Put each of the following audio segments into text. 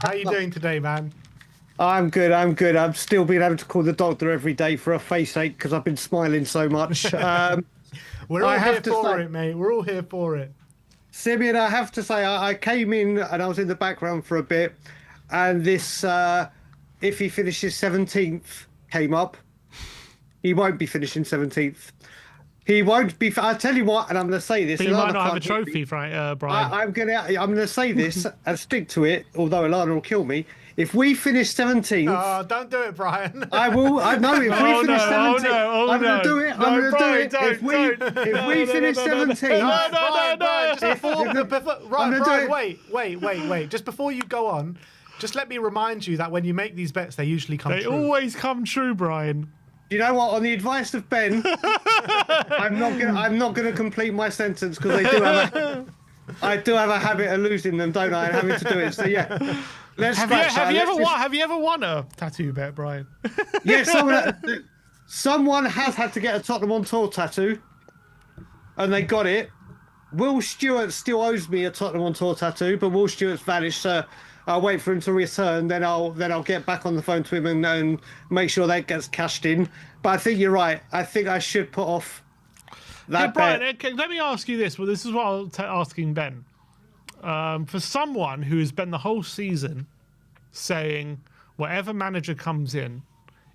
How you doing today, man? I'm good. I'm good. I've still been able to call the doctor every day for a face ache because I've been smiling so much. We're all here for it, mate. We're all here for it. Simeon, I have to say, I came in and I was in the background for a bit, and this, if he finishes 17th, came up. He won't be finishing 17th. He won't be. I tell you what, and I'm going to say this. But you might not have a trophy, Brian. I'm going to say this and stick to it, although Alana will kill me. If we finish 17th... Oh, don't do it, Brian. I will. I know. If we finish 17th, I'm going to do it. I'm going to do it. If we finish 17th... Brian, wait. Just before you go on, just let me remind you that when you make these bets, they usually come true. They always come true, Brian. You know what? On the advice of Ben, I'm not going to complete my sentence because I do have a habit of losing them, don't I? And having to do it. So yeah, have you ever won a tattoo bet, Brian? Yeah, someone has had to get a Tottenham on tour tattoo, and they got it. Will Stewart still owes me a Tottenham on tour tattoo, but Will Stewart's vanished. So I'll wait for him to return, then I'll get back on the phone to him and make sure that gets cashed in. But I think you're right. I think I should put off that Brian, bet. okay, let me ask you this. Well, this is what I was asking Ben. For someone who has spent the whole season saying whatever manager comes in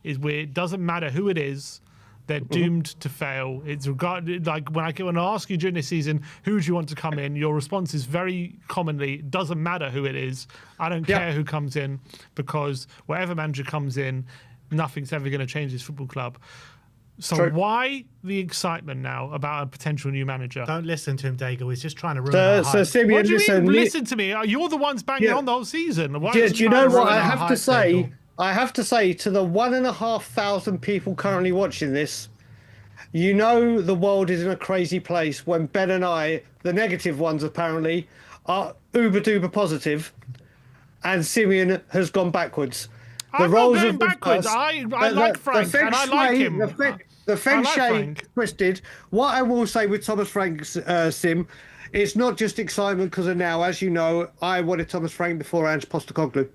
it doesn't matter who it is, they're doomed to fail. It's regarded like when I ask you during this season, who do you want to come in? Your response is very commonly, doesn't matter who it is. I don't care who comes in because whatever manager comes in, nothing's ever going to change this football club. So why the excitement now about a potential new manager? Don't listen to him, Dago. He's just trying to ruin our hype. So Simeon, what do you mean? Listen to me. You're the ones banging on the whole season. Do you know what I have to say? I have to say to the 1,500 people currently watching this, you know the world is in a crazy place when Ben and I, the negative ones apparently, are uber-duper positive, and Simeon has gone backwards. I'm not going backwards. I like Frank, and I like him. The feng shui twisted. What I will say with Thomas Frank's Sim, it's not just excitement because of now. As you know, I wanted Thomas Frank before Ange Postecoglou.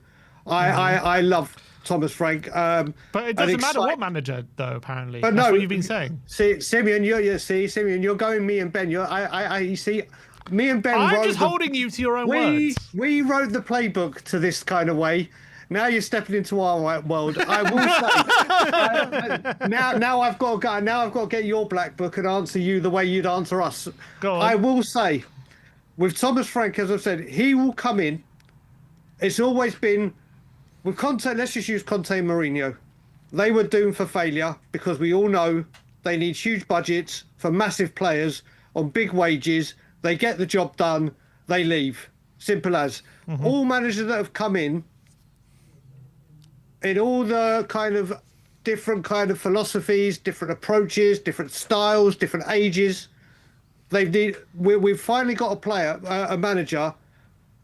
I love Thomas Frank. But it doesn't matter what manager, though. Apparently, but that's what you've been saying. See, Simeon, you're going me and Ben. You see, me and Ben. I'm just holding you to your own words. We wrote the playbook to this kind of way. Now you're stepping into our world. I will say. Now I've got to go. Now I've got to get your black book and answer you the way you'd answer us. Go on. I will say, with Thomas Frank, as I've said, he will come in. It's always been with Conte. Let's just use Conte and Mourinho. They were doomed for failure because we all know they need huge budgets for massive players on big wages. They get the job done. They leave. Simple as. All managers that have come in all the kind of different kind of philosophies, different approaches, different styles, different ages. We've finally got a manager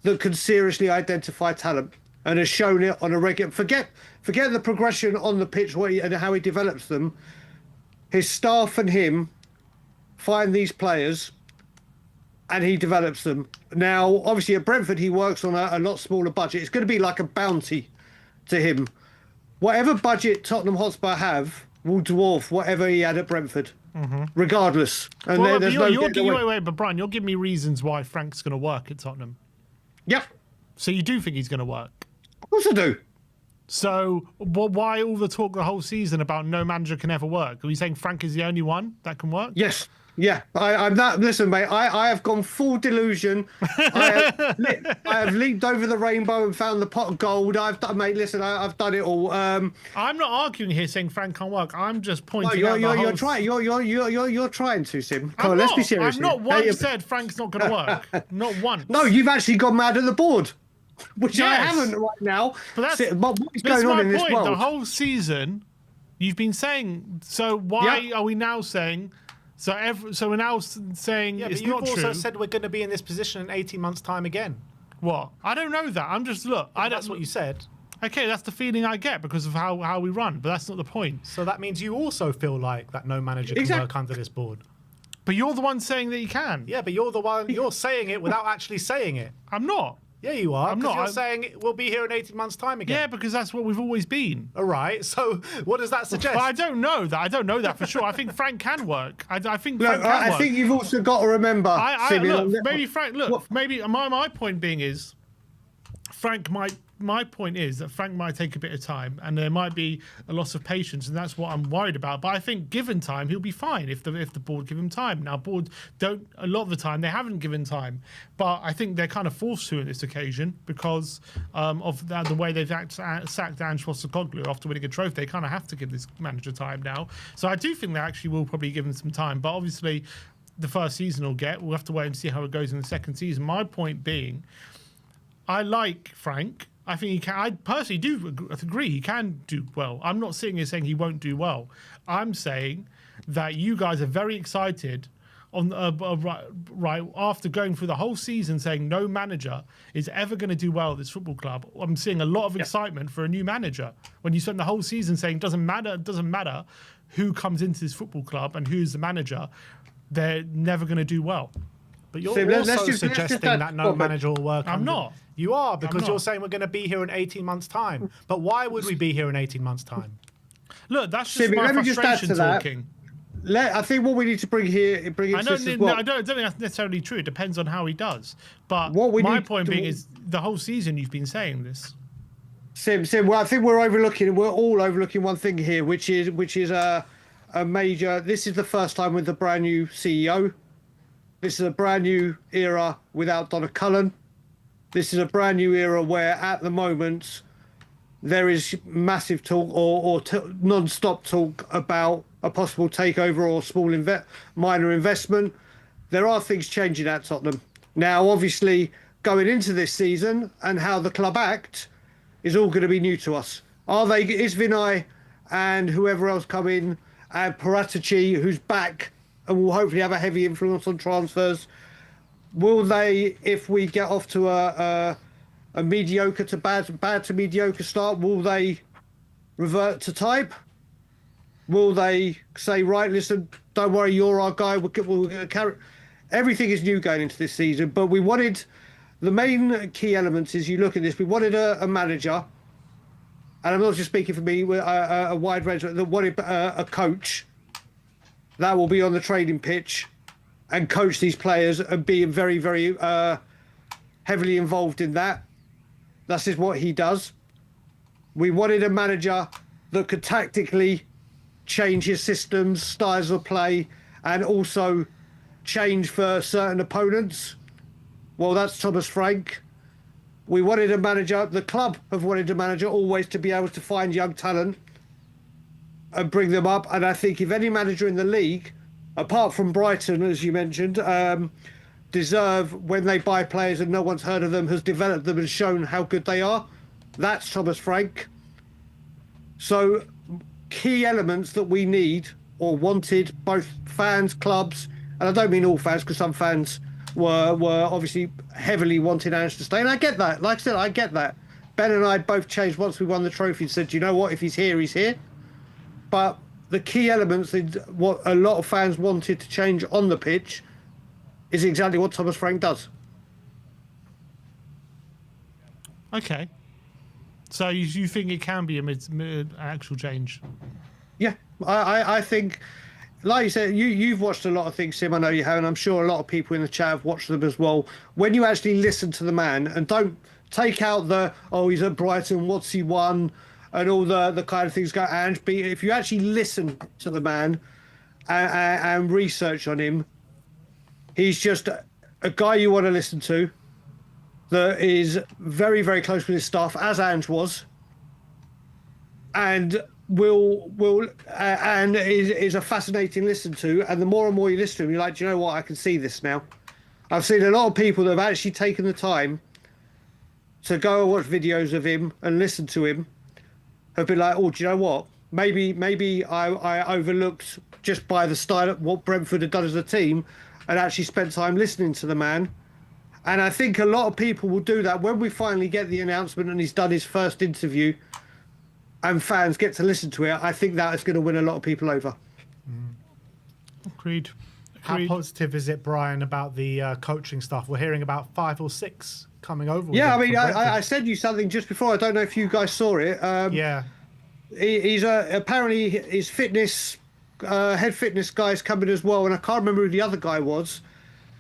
that can seriously identify talent and has shown it on a regular. Forget the progression on the pitch and how he develops them. His staff and him find these players and he develops them. Now, obviously at Brentford, he works on a lot smaller budget. It's going to be like a bounty to him. Whatever budget Tottenham Hotspur have will dwarf whatever he had at Brentford, regardless. And wait, but Brian, you're giving me reasons why Frank's going to work at Tottenham. Yep. So you do think he's going to work? Of course I do. So why all the talk the whole season about no manager can ever work? Are you saying Frank is the only one that can work? Yes. Yeah, I'm that. Listen, mate, I have gone full delusion. I have leaped over the rainbow and found the pot of gold. I've done it all. I'm not arguing here saying Frank can't work. I'm just pointing out. You're trying to, Sim. Come on, let's be serious. I've not once said Frank's not going to work. Not once. No, you've actually gone mad at the board, which I haven't right now. But what's going on in this world? The whole season, you've been saying. So why are we now saying? So we're now saying it's not true. You've also said we're going to be in this position in 18 months' time again. What? I don't know that. I'm just That's what you said. Okay, that's the feeling I get because of how we run, but that's not the point. So that means you also feel like that no manager can work under this board. But you're the one saying that you can. Yeah, but you're the one. You're saying it without actually saying it. I'm not. Yeah, you are. I'm Because not. you're saying we'll be here in 18 months' time again. Yeah, because that's what we've always been. All right. So what does that suggest? But I don't know that. I don't know that for sure. I think Frank can work. I think Look, Frank can I work. think you've also got to remember, Simeon, Look, maybe Frank. Look, maybe my point being is, Frank might. My point is that Frank might take a bit of time, and there might be a loss of patience, and that's what I'm worried about. But I think, given time, he'll be fine if the board give him time. Now, board don't a lot of the time they haven't given time, but I think they're kind of forced to in this occasion because of the way they've sacked Ange Postecoglou after winning a trophy. They kind of have to give this manager time now. So I do think they actually will probably give him some time, but obviously, the first season we'll have to wait and see how it goes in the second season. My point being, I like Frank. I think he can. I personally do agree he can do well. I'm not sitting here saying he won't do well. I'm saying that you guys are very excited on right after going through the whole season saying no manager is ever going to do well at this football club. I'm seeing a lot of excitement for a new manager when you spend the whole season saying doesn't matter who comes into this football club and who's the manager, they're never going to do well. But you're also suggesting that no manager will work. I'm not. You are, because you're saying we're going to be here in 18 months' time. But why would we be here in 18 months' time? Look, that's just my frustration talking. I think what we need to bring into this as well. I don't think that's necessarily true. It depends on how he does. But my point being is the whole season you've been saying this. Sim, well, I think we're all overlooking one thing here, which is a major. This is the first time with the brand new CEO. This is a brand new era without Donna Cullen. This is a brand new era where, at the moment, there is massive talk or non-stop talk about a possible takeover or small minor investment. There are things changing at Tottenham. Now, obviously, going into this season and how the club act is all going to be new to us. Is Vinay and whoever else come in, and Paratici, who's back and will hopefully have a heavy influence on transfers, will they, if we get off to a mediocre to bad to mediocre start, will they revert to type? Will they say, right, listen, don't worry, you're our guy, we'll carry... Everything is new going into this season, but we wanted... The main key elements is, you look at this, we wanted a manager, and I'm not just speaking for me, a wide range, that wanted a coach that will be on the training pitch and coach these players and be very, very heavily involved in that. This is what he does. We wanted a manager that could tactically change his systems, styles of play, and also change for certain opponents. Well, that's Thomas Frank. We wanted a manager, the club have wanted a manager always to be able to find young talent and bring them up. And I think if any manager in the league, apart from Brighton, as you mentioned, deserve, when they buy players and no one's heard of them, has developed them and shown how good they are, that's Thomas Frank. So key elements that we need or wanted, both fans, clubs, and I don't mean all fans, because some fans were obviously heavily wanting Ange to stay, and I get that. Like I said, I get that. Ben and I both changed once we won the trophy and said, you know what, if he's here, he's here. But the key elements, what a lot of fans wanted to change on the pitch, is exactly what Thomas Frank does. Okay. So you think it can be a actual change? Yeah, I think, like you said, you've watched a lot of things, Sim. I know you have, and I'm sure a lot of people in the chat have watched them as well. When you actually listen to the man, and don't take out he's at Brighton, what's he won, and all the kind of things go Ange. But if you actually listen to the man and research on him, he's just a guy you want to listen to, that is very, very close with his staff, as Ange was, and is a fascinating listen to. And the more and more you listen to him, you're like, do you know what? I can see this now. I've seen a lot of people that have actually taken the time to go and watch videos of him and listen to him, have been like, oh, do you know what? Maybe I overlooked, just by the style of what Brentford had done as a team, and actually spent time listening to the man. And I think a lot of people will do that when we finally get the announcement and he's done his first interview and fans get to listen to it. I think that is going to win a lot of people over. Agreed. How positive is it, Brian, about the coaching stuff? We're hearing about 5 or 6 coming over. With Yeah, him I mean, from Brentford. I sent you something just before. I don't know if you guys saw it. Yeah. He's apparently his fitness head fitness guy's coming as well, and I can't remember who the other guy was.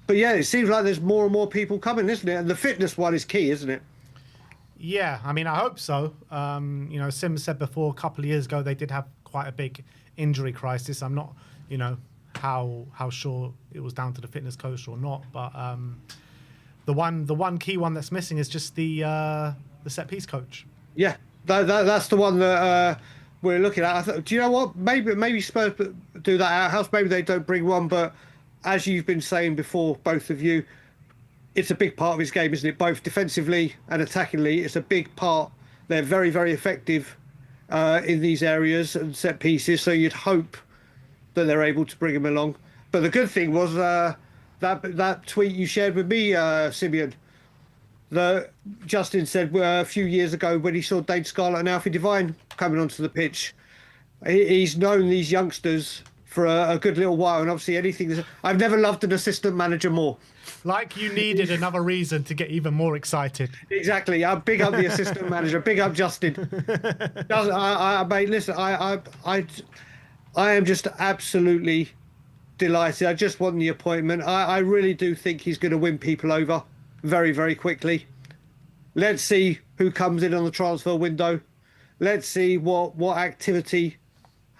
But yeah, it seems like there's more and more people coming, isn't it? And the fitness one is key, isn't it? Yeah, I mean, I hope so. You know, Sim said before a couple of years ago they did have quite a big injury crisis. I'm not, you know, how sure it was down to the fitness coach or not, but the one key one that's missing is just the set piece coach. Yeah, that's the one that we're looking at. Do you know what? Maybe Spurs do that outhouse. Maybe they don't bring one, but as you've been saying before, both of you, it's a big part of his game, isn't it? Both defensively and attackingly, it's a big part. They're very, very effective in these areas and set pieces. So you'd hope that they're able to bring him along. But the good thing was that tweet you shared with me, Simeon. Justin said a few years ago when he saw Dane Scarlett and Alfie Devine coming onto the pitch, he's known these youngsters for a good little while, and obviously I've never loved an assistant manager more. Like you needed another reason to get even more excited. Exactly. Big up the assistant manager. Big up Justin. Mate, listen, I am just absolutely delighted. I just want the appointment. I really do think he's going to win people over very, very quickly. Let's see who comes in on the transfer window. Let's see what activity.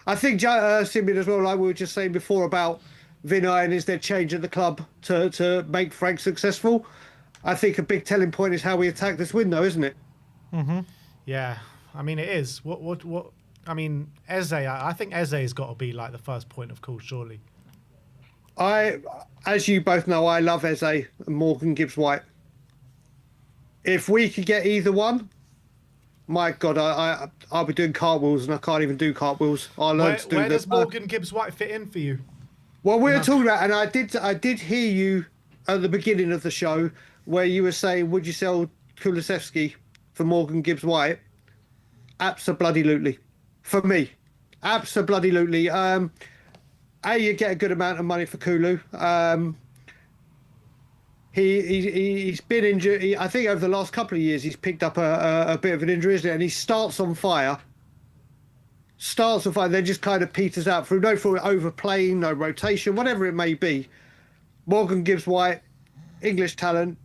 I think Simeon as well, like we were just saying before about Vinay and is there change at the club to make Frank successful. I think a big telling point is how we attack this window, isn't it? Mm-hmm. Yeah, I mean it is. What? I mean, Eze. I think Eze's got to be like the first point of call, surely. As you both know, I love Eze and Morgan Gibbs-White. If we could get either one, my God, I'll be doing cartwheels and I can't even do cartwheels. I'll learn to do where does Morgan Gibbs-White fit in for you? Well, we were talking about, and I did hear you at the beginning of the show where you were saying, would you sell Kulusevski for Morgan Gibbs-White? Absolutely. For me. Absolutely. You get a good amount of money for Kulu. He's been injured. I think over the last couple of years he's picked up a bit of an injury, isn't it? And he starts on fire, then just kind of peters out through no fault, overplaying, no rotation, whatever it may be. Morgan Gibbs-White, English talent.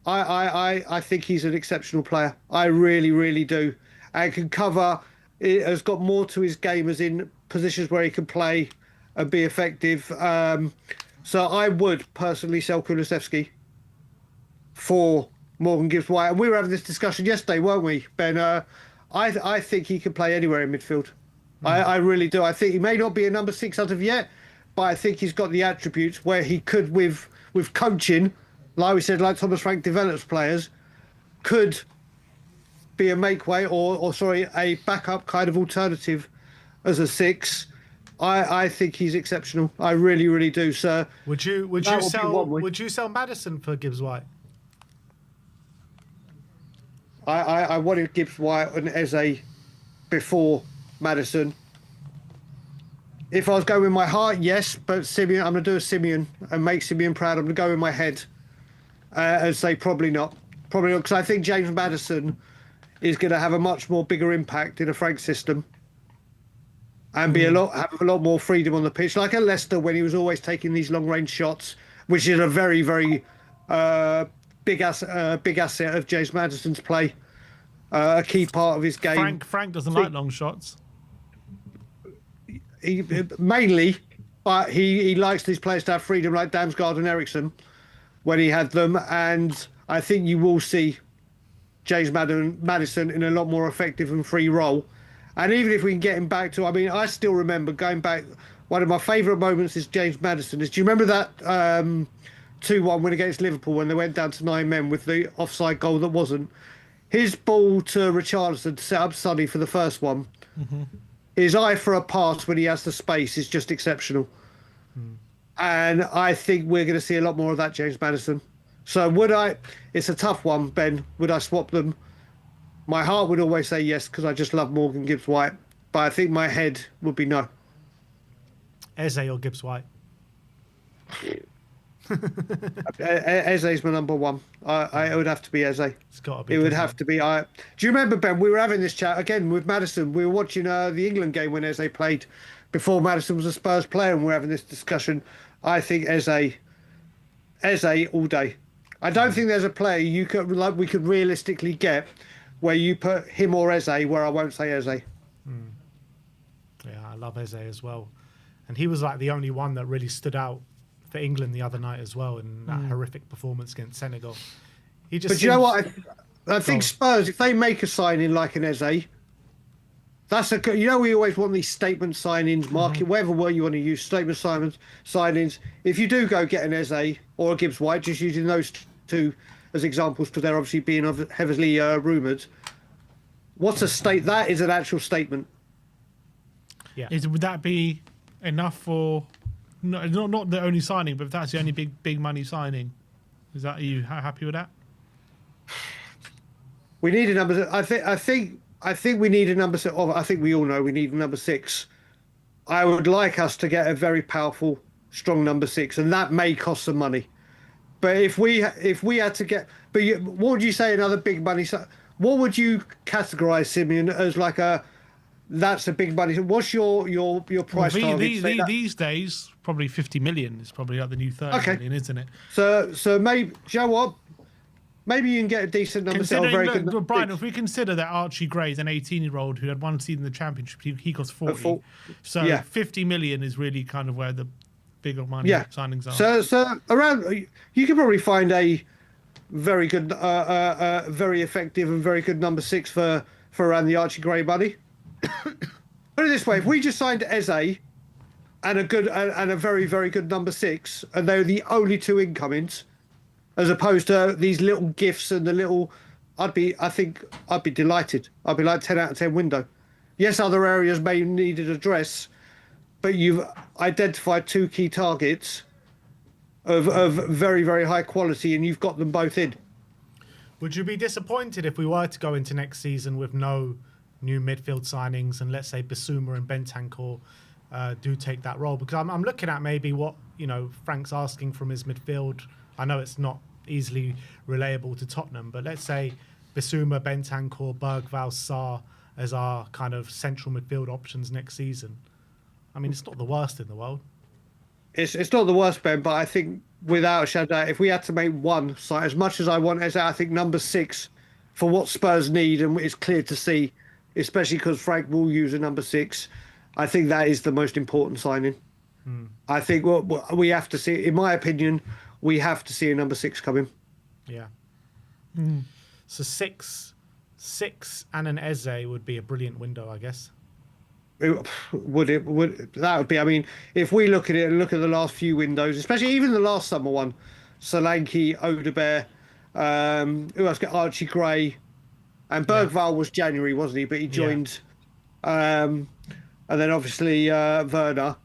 I think he's an exceptional player. I really, really do. And can cover. It has got more to his game, as in positions where he can play and be effective. So I would personally sell Kulusevski for Morgan Gibbs-White. And we were having this discussion yesterday, weren't we, Ben? I think he can play anywhere in midfield. I really do. I think he may not be a number 6 as of yet, but I think he's got the attributes where he could, with coaching, like we said, like Thomas Frank develops players, could be a make-way or a backup kind of alternative as a 6. I think he's exceptional. I really, really do, sir. Would you sell Maddison for Gibbs-White? I wanted Gibbs-White and Eze before Maddison. If I was going with my heart, yes, but Simeon, I'm going to do a Simeon and make Simeon proud. I'm going to go with my head and say probably not. Probably not, because I think James Maddison is going to have a much more bigger impact in a Frank system and have a lot more freedom on the pitch, like at Leicester when he was always taking these long-range shots, which is a very, very big asset of James Maddison's play, a key part of his game. Frank doesn't like long shots. Mainly, but he likes these players to have freedom, like Damsgaard and Eriksson when he had them, and I think you will see James Maddison in a lot more effective and free role. And even if we can get him back to, I still remember going back, one of my favourite moments is James Maddison. Do you remember that 2-1 win against Liverpool when they went down to 9 men with the offside goal that wasn't? His ball to Richarlison to set up Sonny for the first one. Mm-hmm. His eye for a pass when he has the space is just exceptional. And I think we're going to see a lot more of that, James Maddison. So it's a tough one, Ben. Would I swap them? My heart would always say yes, because I just love Morgan Gibbs-White. But I think my head would be no. Eze or Gibbs-White? Eze's my number one. It would have to be Eze. It's got to be. It would doesn't have to be. Do you remember, Ben? We were having this chat again with Madison. We were watching the England game when Eze played. Before Madison was a Spurs player, and we were having this discussion. I think Eze all day. I don't think there's a player we could realistically get where you put him or Eze where I won't say Eze. Yeah, I love Eze as well, and he was like the only one that really stood out for England the other night as well in that horrific performance against Senegal. He just. But you know what? I think Spurs, if they make a signing like an Eze, we always want these statement signings, market, whatever word you want to use, statement signings. If you do go get an Eze or a Gibbs White, just using those two as examples because they're obviously being heavily rumoured. What's a state? That is an actual statement. Yeah. Would that be enough for? No, not the only signing, but if that's the only big money signing, are you happy with that? We need a number. I think we need a number. I think we all know we need a number 6. I would like us to get a very powerful, strong number 6, and that may cost some money. But if we had to get, what would you say another big money? What would you categorise, Simeon, as like that's a big money? What's your price target? These days, probably 50 million is probably like the new 30 million, isn't it? So maybe, do you know what? Maybe you can get a decent number. Brian, if we consider that Archie Gray is an 18-year-old who had one season in the Championship, he costs 40. So 50 million is really kind of where the bigger money signings are. So around, you can probably find a very good, very effective and very good number 6 for around the Archie Gray money. Put it this way: if we just signed Eze and a very, very good number 6, and they're the only 2 incomings, as opposed to these little gifts and the little, I'd be delighted. I'd be like 10 out of 10 window. Yes, other areas may need an address, but you've identified 2 key targets of very, very high quality, and you've got them both in. Would you be disappointed if we were to go into next season with no new midfield signings, and let's say Bissouma and Bentancur do take that role? Because I'm looking at maybe what Frank's asking from his midfield. I know it's not easily relatable to Tottenham, but let's say Bissouma, Bentancur, Bergvall, Sarr as our kind of central midfield options next season. I mean, it's not the worst in the world. It's not the worst, Ben, but I think without a shadow, if we had to make one site, as much as I want Eze, I think number 6 for what Spurs need, and it's clear to see, especially because Frank will use a number 6, I think that is the most important signing. I think what we have to see, in my opinion, we have to see a number 6 coming. Yeah. So 6 and an Eze would be a brilliant window, I guess. That would be? I mean, if we look at it and look at the last few windows, especially even the last summer one, Solanke, Odebear, who else? Archie Gray, and Bergvall was January, wasn't he? But he joined, and then obviously Werner.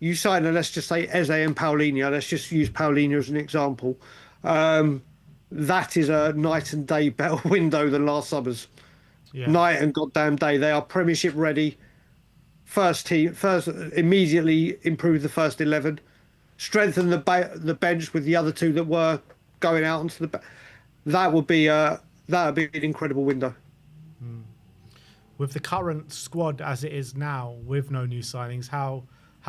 You sign, let's just say Eze and Paulinho. Let's just use Paulinho as an example. That is a night and day better window than last summer's. Yeah. Night and goddamn day. They are Premiership ready. First immediately improve the first 11. Strengthen the bench with the other 2 that were going out onto the. That would be an incredible window. With the current squad as it is now, with no new signings, how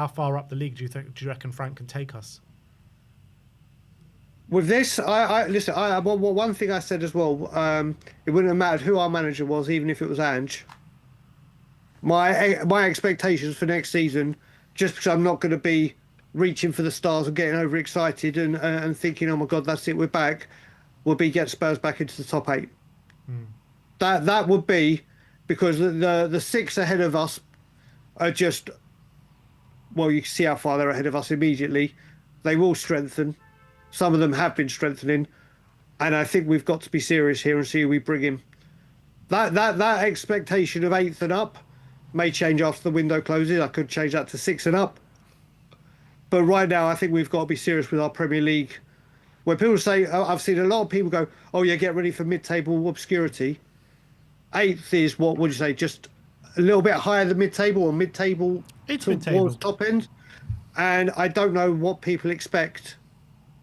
far up the league do you reckon Frank can take us? With this, listen. One thing I said as well. It wouldn't have mattered who our manager was, even if it was Ange. My expectations for next season, just because I'm not going to be reaching for the stars and getting overexcited and thinking, oh my God, that's it, we're back, will be get Spurs back into the top 8. That would be because the 6 ahead of us are just. Well, you can see how far they're ahead of us immediately. They will strengthen. Some of them have been strengthening. And I think we've got to be serious here and see who we bring in. That expectation of 8th and up may change after the window closes. I could change that to 6 and up. But right now, I think we've got to be serious with our Premier League. When people say, I've seen a lot of people go, oh yeah, get ready for mid-table obscurity. 8th is, what would you say, just a little bit higher than mid-table or mid-table towards top end. And I don't know what people expect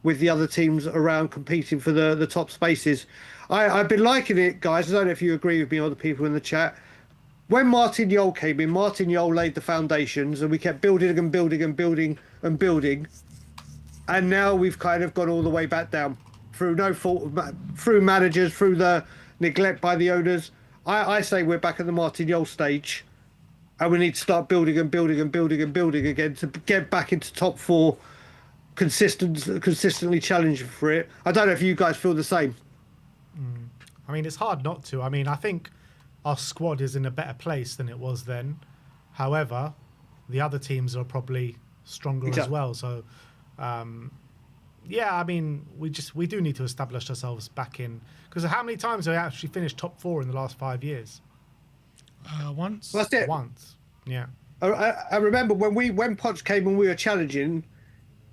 with the other teams around competing for the top spaces. I've been liking it, guys. I don't know if you agree with me or the people in the chat. When Martin Yol came in, Martin Yol laid the foundations, and we kept building and building and building and building. And now we've kind of gone all the way back down through no fault, through managers, through the neglect by the owners. I say we're back at the Martin Yol stage, and we need to start building and building and building and building again to get back into top four, consistently challenging for it. I don't know if you guys feel the same. I mean, it's hard not to. I mean, I think our squad is in a better place than it was then. However, the other teams are probably stronger as well. So, yeah, I mean, we do need to establish ourselves back in, because how many times have we actually finished top four in the last 5 years? Once. That's it. Once, yeah. I remember when Poch came and we were challenging,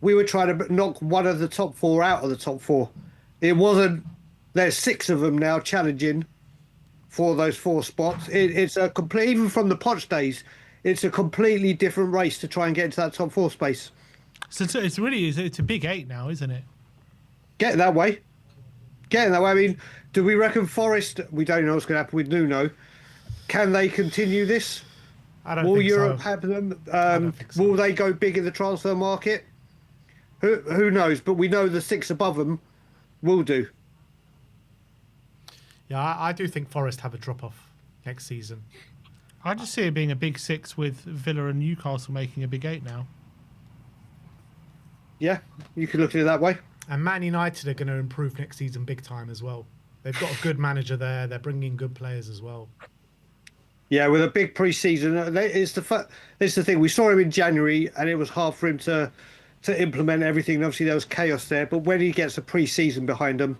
we were trying to knock one of the top four out of the top four. It wasn't. There's 6 of them now challenging for those 4 spots. It's a complete, even from the Poch days, it's a completely different race to try and get into that top 4 space. So it's a big 8 now, isn't it? Getting that way. I mean, do we reckon Forest? We don't know what's going to happen with Nuno. Can they continue this? I don't Will think Europe so. have them? don't think so. Will they go big in the transfer market? Who knows? But we know the 6 above them will do. Yeah, I do think Forest have a drop-off next season. I just see it being a big 6 with Villa and Newcastle making a big 8 now. Yeah, you could look at it that way. And Man United are going to improve next season big time as well. They've got a good manager there. They're bringing good players as well. Yeah, with a big pre-season, it's the thing. We saw him in January, and it was hard for him to implement everything. Obviously, there was chaos there. But when he gets a pre-season behind him,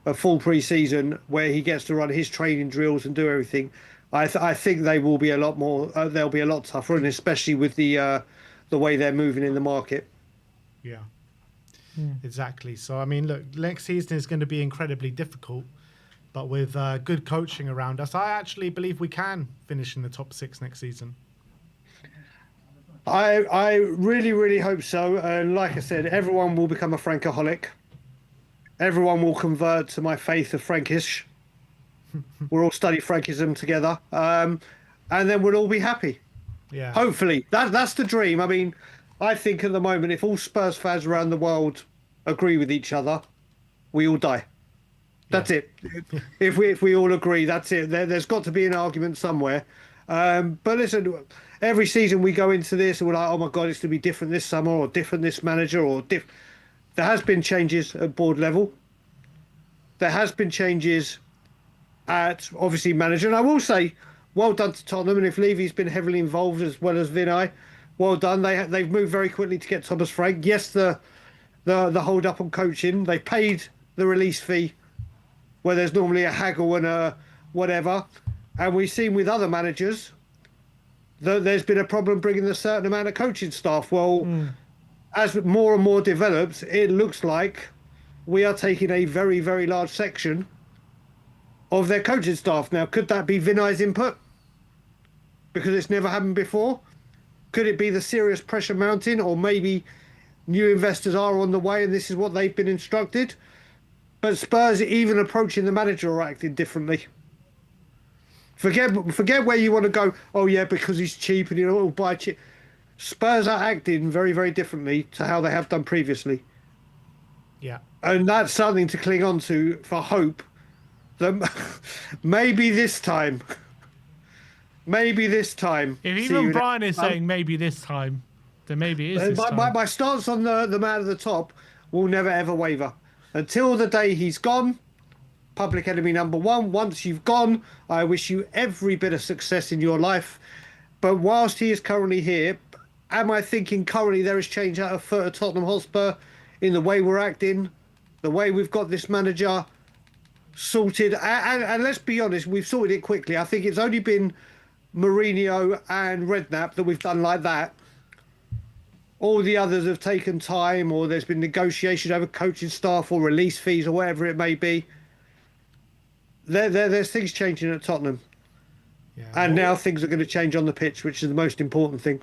a full pre-season where he gets to run his training drills and do everything, I think they will be a lot more. They'll be a lot tougher, and especially with the way they're moving in the market. Yeah, exactly. So, I mean, look, next season is going to be incredibly difficult, but with good coaching around us, I actually believe we can finish in the top 6 next season. I really, really hope so. And like I said, everyone will become a Frankaholic. Everyone will convert to my faith of Frankish. We'll all study Frankism together. And then we'll all be happy. Yeah. Hopefully. That's the dream. I mean, I think at the moment, if all Spurs fans around the world agree with each other, we all die. That's it. If we all agree, that's it. There's got to be an argument somewhere. But listen, every season we go into this and we're like, oh my God, it's going to be different this summer or different this manager or There has been changes at board level. There has been changes at, obviously, manager. And I will say, well done to Tottenham. And if Levy's been heavily involved as well as Vinay, well done. They've moved very quickly to get Thomas Frank. Yes, the hold up on coaching. They paid the release fee where there's normally a haggle and a whatever. And we've seen with other managers that there's been a problem bringing a certain amount of coaching staff. Well, as more and more develops, it looks like we are taking a very, very large section of their coaching staff. Now, could that be Vinay's input? Because it's never happened before? Could it be the serious pressure mounting, or maybe new investors are on the way and this is what they've been instructed? But Spurs, even approaching the manager, are acting differently. Forget where you want to go. Oh yeah, because he's cheap and he'll buy cheap. Spurs are acting very, very differently to how they have done previously. Yeah. And that's something to cling on to for hope that maybe this time. If even Brian is saying maybe this time, then maybe it is this time. My stance on the man at the top will never ever waver. Until the day he's gone, public enemy number 1. Once you've gone, I wish you every bit of success in your life. But whilst he is currently here, am I thinking currently there is change out of foot at Tottenham Hotspur in the way we're acting, the way we've got this manager sorted? And let's be honest, we've sorted it quickly. I think it's only been Mourinho and Redknapp that we've done like that. All the others have taken time, or there's been negotiation over coaching staff or release fees or whatever it may be. There's things changing at Tottenham. Yeah. And now things are going to change on the pitch, which is the most important thing.